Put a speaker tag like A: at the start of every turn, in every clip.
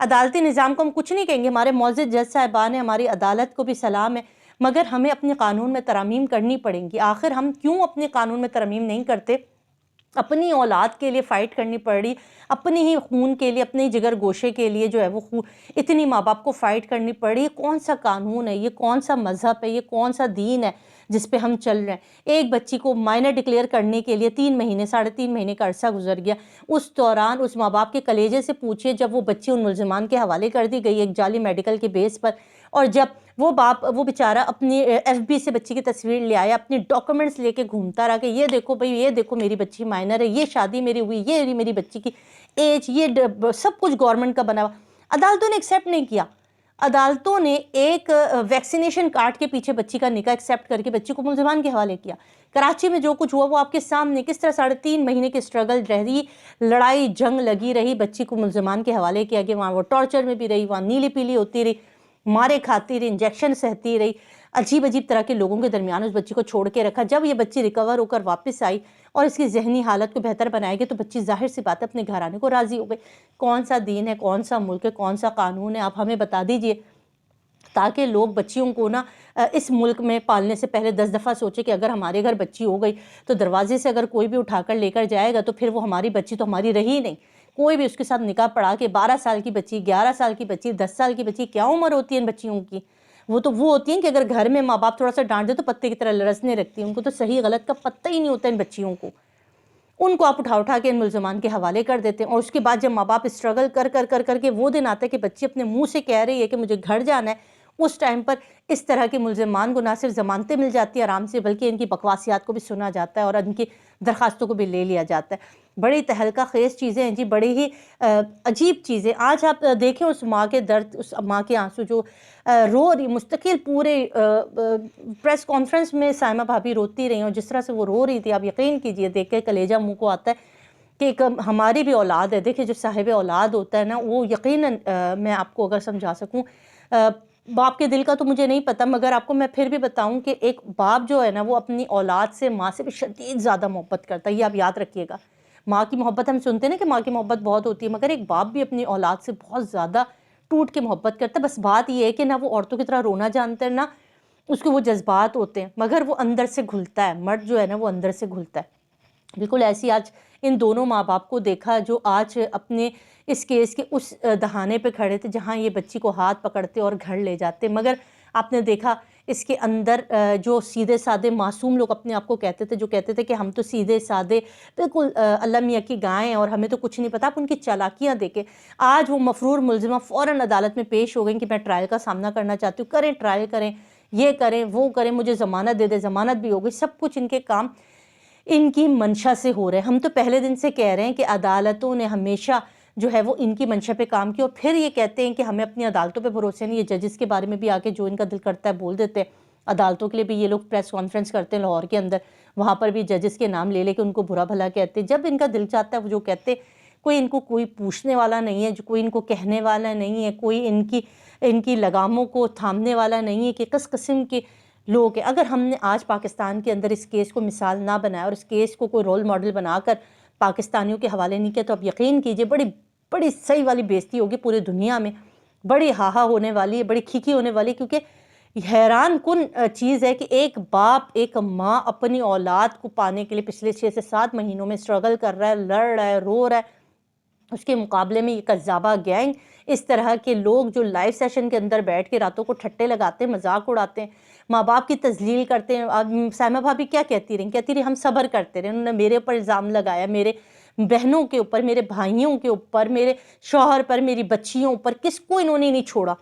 A: عدالتی نظام کو ہم کچھ نہیں کہیں گے، ہمارے معزز جج صاحبان ہیں، ہماری عدالت کو بھی سلام ہے، مگر ہمیں اپنے قانون میں ترامیم کرنی پڑیں گی۔ آخر ہم کیوں اپنے قانون میں ترامیم نہیں کرتے؟ اپنی اولاد کے لیے فائٹ کرنی پڑ رہی، اپنی ہی خون کے لیے، اپنے جگر گوشے کے لیے جو ہے وہ اتنی ماں باپ کو فائٹ کرنی پڑ رہی ہے۔ کون سا قانون ہے یہ؟ کون سا مذہب ہے یہ؟ کون سا دین ہے جس پہ ہم چل رہے ہیں؟ ایک بچی کو مائنر ڈکلیئر کرنے کے لیے 3 مہینے 3.5 مہینے کا عرصہ گزر گیا۔ اس دوران اس ماں باپ کے کلیجے سے پوچھے، جب وہ بچی ان ملزمان کے حوالے کر دی گئی ایک جعلی میڈیکل کے بیس پر، اور جب وہ باپ وہ بیچارہ اپنی ایف بی سے بچی کی تصویر لے آیا، اپنی ڈاکومنٹس لے کے گھومتا رہا کہ یہ دیکھو بھئی، یہ دیکھو میری بچی مائنر ہے، یہ شادی میری ہوئی، یہ میری بچی کی ایج، یہ سب کچھ گورنمنٹ کا بنا ہوا۔ عدالتوں نے ایکسیپٹ نہیں کیا۔ عدالتوں نے ایک ویکسینیشن کارڈ کے پیچھے بچی کا نکاح ایکسیپٹ کر کے بچی کو ملزمان کے حوالے کیا۔ کراچی میں جو کچھ ہوا وہ آپ کے سامنے، کس طرح 3.5 مہینے کی سٹرگل رہی، لڑائی جنگ لگی رہی، بچی کو ملزمان کے حوالے کیا کہ وہاں وہ ٹارچر میں بھی رہی، وہاں نیلی پیلی ہوتی رہی، مارے کھاتی رہی، انجیکشن سہتی رہی، عجیب طرح کے لوگوں کے درمیان اس بچی کو چھوڑ کے رکھا۔ جب یہ بچی ریکور ہو کر واپس آئی اور اس کی ذہنی حالت کو بہتر بنائے گی تو بچی ظاہر سی بات اپنے گھر آنے کو راضی ہو گئی۔ کون سا دین ہے، کون سا ملک ہے، کون سا قانون ہے، آپ ہمیں بتا دیجئے، تاکہ لوگ بچیوں کو اس ملک میں پالنے سے پہلے 10 دفعہ سوچے کہ اگر ہمارے گھر بچی ہو گئی تو دروازے سے اگر کوئی بھی اٹھا کر لے کر جائے گا تو پھر وہ ہماری بچی تو ہماری رہی نہیں۔ کوئی بھی اس کے ساتھ نکاح پڑھا کے 12 سال کی بچی، 11 سال کی بچی، 10 سال کی بچی، کیا عمر ہوتی ہے ان بچیوں کی؟ وہ ہوتی ہیں کہ اگر گھر میں ماں باپ تھوڑا سا ڈانٹ دے تو پتے کی طرح لرزنے رکھتی ہیں، ان کو تو صحیح غلط کا پتہ ہی نہیں ہوتا ان بچیوں کو۔ ان کو آپ اٹھا کے ان ملزمان کے حوالے کر دیتے ہیں، اور اس کے بعد جب ماں باپ اسٹرگل کر کے وہ دن آتا ہے کہ بچی اپنے منہ سے کہہ رہی ہے کہ مجھے گھر جانا ہے، اس ٹائم پر اس طرح کے ملزمان کو نہ صرف ضمانتیں مل جاتی ہیں آرام سے، بلکہ ان کی بکواسیات کو بھی سنا جاتا ہے اور ان کی درخواستوں کو بھی لے لیا جاتا ہے۔ بڑی تہلکہ خیز چیزیں ہیں جی، بڑی ہی عجیب چیزیں۔ آج آپ دیکھیں اس ماں کے درد، اس ماں کے آنسو جو رو رہی مستقل، پورے پریس کانفرنس میں سائمہ بھابی روتی رہی، اور جس طرح سے وہ رو رہی تھی، آپ یقین کیجئے دیکھ کے کلیجہ منہ کو آتا ہے کہ ایک ہماری بھی اولاد ہے۔ دیکھیں جو صاحب اولاد ہوتا ہے نا، وہ یقیناً میں آپ کو اگر سمجھا سکوں، باپ کے دل کا تو مجھے نہیں پتا، مگر آپ کو میں پھر بھی بتاؤں کہ ایک باپ جو ہے نا وہ اپنی اولاد سے، ماں سے بھی شدید زیادہ محبت کرتا ہے، یہ آپ یاد رکھیے گا۔ ماں کی محبت ہم سنتے ہیں نا کہ ماں کی محبت بہت ہوتی ہے، مگر ایک باپ بھی اپنی اولاد سے بہت زیادہ ٹوٹ کے محبت کرتا ہے۔ بس بات یہ ہے کہ نہ وہ عورتوں کی طرح رونا جانتا ہے، نہ اس کو وہ جذبات ہوتے ہیں، مگر وہ اندر سے گھلتا ہے، مرد جو ہے نا وہ اندر سے گھلتا ہے۔ بالکل ایسی آج ان دونوں ماں باپ کو دیکھا جو آج اپنے اس کیس کے اس دہانے پہ کھڑے تھے جہاں یہ بچی کو ہاتھ پکڑتے اور گھر لے جاتے، مگر آپ نے دیکھا اس کے اندر جو سیدھے سادے معصوم لوگ اپنے آپ کو کہتے تھے، جو کہتے تھے کہ ہم تو سیدھے سادے بالکل اللہ میاں کی گائیں ہیں اور ہمیں تو کچھ نہیں پتا، آپ ان کی چالاکیاں دیکھیں۔ آج وہ مفرور ملزمہ فوراً عدالت میں پیش ہو گئیں کہ میں ٹرائل کا سامنا کرنا چاہتی ہوں، کریں ٹرائل کریں، یہ کریں وہ کریں، مجھے ضمانت دے دیں، ضمانت بھی ہو گئی۔ سب کچھ ان کے کام ان کی منشا سے ہو رہے ہیں۔ ہم تو پہلے دن سے کہہ رہے ہیں کہ عدالتوں نے ہمیشہ جو ہے وہ ان کی منشا پہ کام کیا، اور پھر یہ کہتے ہیں کہ ہمیں اپنی عدالتوں پہ بھروسے نہیں۔ یہ ججز کے بارے میں بھی آ کے جو ان کا دل کرتا ہے بول دیتے ہیں، عدالتوں کے لیے بھی یہ لوگ پریس کانفرنس کرتے ہیں لاہور کے اندر، وہاں پر بھی ججز کے نام لے کے ان کو برا بھلا کہتے ہیں۔ جب ان کا دل چاہتا ہے وہ جو کہتے، کوئی ان کو کوئی پوچھنے والا نہیں ہے، جو کوئی ان کو کہنے والا نہیں ہے، کوئی ان کی لگاموں کو تھامنے والا نہیں ہے کہ کس قسم کے لوگ ہیں۔ اگر ہم نے آج پاکستان کے اندر اس کیس کو مثال نہ بنایا اور اس کیس کو کوئی رول ماڈل بنا کر پاکستانیوں کے حوالے نہیں کیا، تو آپ یقین کیجئے بڑی صحیح والی بےزتی ہوگی پورے دنیا میں، بڑی ہاہا ہونے والی ہے، بڑی کھیکی ہونے والی، کیونکہ حیران کن چیز ہے کہ ایک باپ، ایک ماں اپنی اولاد کو پانے کے لیے پچھلے 6 سے 7 مہینوں میں سٹرگل کر رہا ہے، لڑ رہا ہے، رو رہا ہے، اس کے مقابلے میں یہ کذابہ گینگ، اس طرح کے لوگ جو لائیو سیشن کے اندر بیٹھ کے راتوں کو ٹھٹے لگاتے ہیں، مذاق اڑاتے ہیں، ماں باپ کی تذلیل کرتے ہیں۔ سائمہ بھابی کیا کہتی رہی ہم صبر کرتے رہے، انہوں نے میرے اوپر الزام لگایا، میرے بہنوں کے اوپر، میرے بھائیوں کے اوپر، میرے شوہر پر، میری بچیوں پر، کس کو انہوں نے نہیں چھوڑا،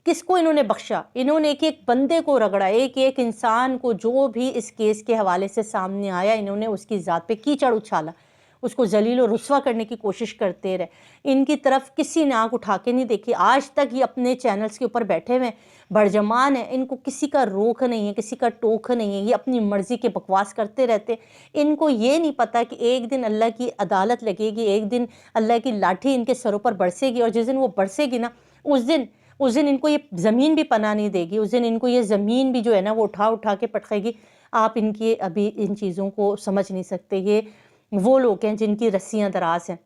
A: کس کو انہوں نے بخشا؟ انہوں نے ایک ایک بندے کو رگڑا، ایک ایک انسان کو جو بھی اس کیس کے حوالے سے سامنے آیا، انہوں نے اس کی ذات پہ کیچڑ اچھالا، اس کو ذلیل و رسوا کرنے کی کوشش کرتے رہے۔ ان کی طرف کسی نے آنکھ اٹھا کے نہیں دیکھی، آج تک یہ اپنے چینلز کے اوپر بیٹھے ہوئے برجمان ہیں، ان کو کسی کا روک نہیں ہے، کسی کا ٹوک نہیں ہے، یہ اپنی مرضی کے بکواس کرتے رہتے۔ ان کو یہ نہیں پتا کہ ایک دن اللہ کی عدالت لگے گی، ایک دن اللہ کی لاٹھی ان کے سروں پر برسے گی، اور جس دن وہ برسے گی نا، اس دن ان کو یہ زمین بھی پناہ نہیں دے گی، اس دن ان کو یہ زمین بھی جو ہے نا وہ اٹھا کے پٹکے گی۔ آپ ان کی ابھی ان چیزوں کو سمجھ نہیں سکتے۔ یہ وہ لوگ ہیں جن کی رسیاں دراز ہیں،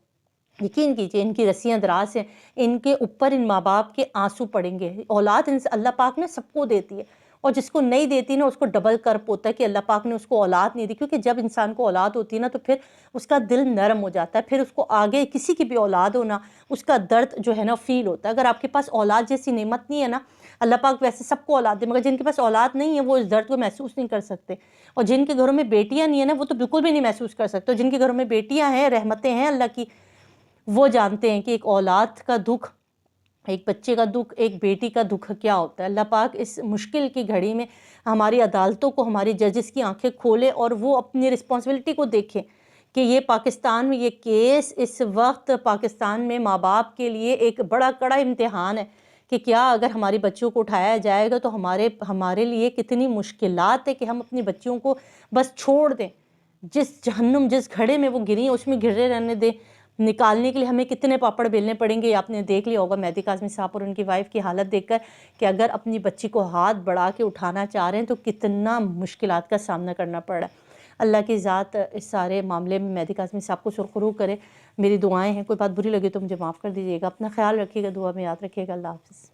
A: یقین کیجئے ان کی رسیاں دراز ہیں، ان کے اوپر ان ماں باپ کے آنسو پڑیں گے۔ اولاد اللہ پاک نے سب کو دیتی ہے، اور جس کو نہیں دیتی نا اس کو ڈبل کرپ ہوتا ہے کہ اللہ پاک نے اس کو اولاد نہیں دی، کیونکہ جب انسان کو اولاد ہوتی ہے نا تو پھر اس کا دل نرم ہو جاتا ہے، پھر اس کو آگے کسی کی بھی اولاد ہونا اس کا درد جو ہے نا فیل ہوتا ہے۔ اگر آپ کے پاس اولاد جیسی نعمت نہیں ہے نا، اللہ پاک ویسے سب کو اولاد دے، مگر جن کے پاس اولاد نہیں ہے وہ اس درد کو محسوس نہیں کر سکتے، اور جن کے گھروں میں بیٹیاں نہیں ہیں نا وہ تو بالکل بھی نہیں محسوس کر سکتے، اور جن کے گھروں میں بیٹیاں ہیں، رحمتیں ہیں اللہ کی، وہ جانتے ہیں کہ ایک اولاد کا دکھ، ایک بچے کا دکھ، ایک بیٹی کا دکھ کیا ہوتا ہے۔ اللہ پاک اس مشکل کی گھڑی میں ہماری عدالتوں کو، ہماری ججز کی آنکھیں کھولے اور وہ اپنی رسپانسبلٹی کو دیکھیں کہ یہ پاکستان میں یہ کیس اس وقت پاکستان میں ماں باپ کے لیے ایک بڑا کڑا امتحان ہے کہ کیا اگر ہماری بچیوں کو اٹھایا جائے گا تو ہمارے لیے کتنی مشکلات ہے کہ ہم اپنی بچیوں کو بس چھوڑ دیں، جس جہنم جس گھڑے میں وہ گری ہیں اس میں گرے رہنے دیں۔ نکالنے کے لیے ہمیں کتنے پاپڑ بیلنے پڑیں گے، آپ نے دیکھ لیا ہوگا مہدی کاظمی صاحب اور ان کی وائف کی حالت دیکھ کر کہ اگر اپنی بچی کو ہاتھ بڑھا کے اٹھانا چاہ رہے ہیں تو کتنا مشکلات کا سامنا کرنا پڑ رہا ہے۔ اللہ کی ذات اس سارے معاملے میں مہدی کاظمی صاحب کو سرخرو کرے۔ میری دعائیں ہیں، کوئی بات بری لگے تو مجھے معاف کر دیجیے گا، اپنا خیال رکھیے گا، دعا میں یاد رکھیے گا۔ اللہ حافظ۔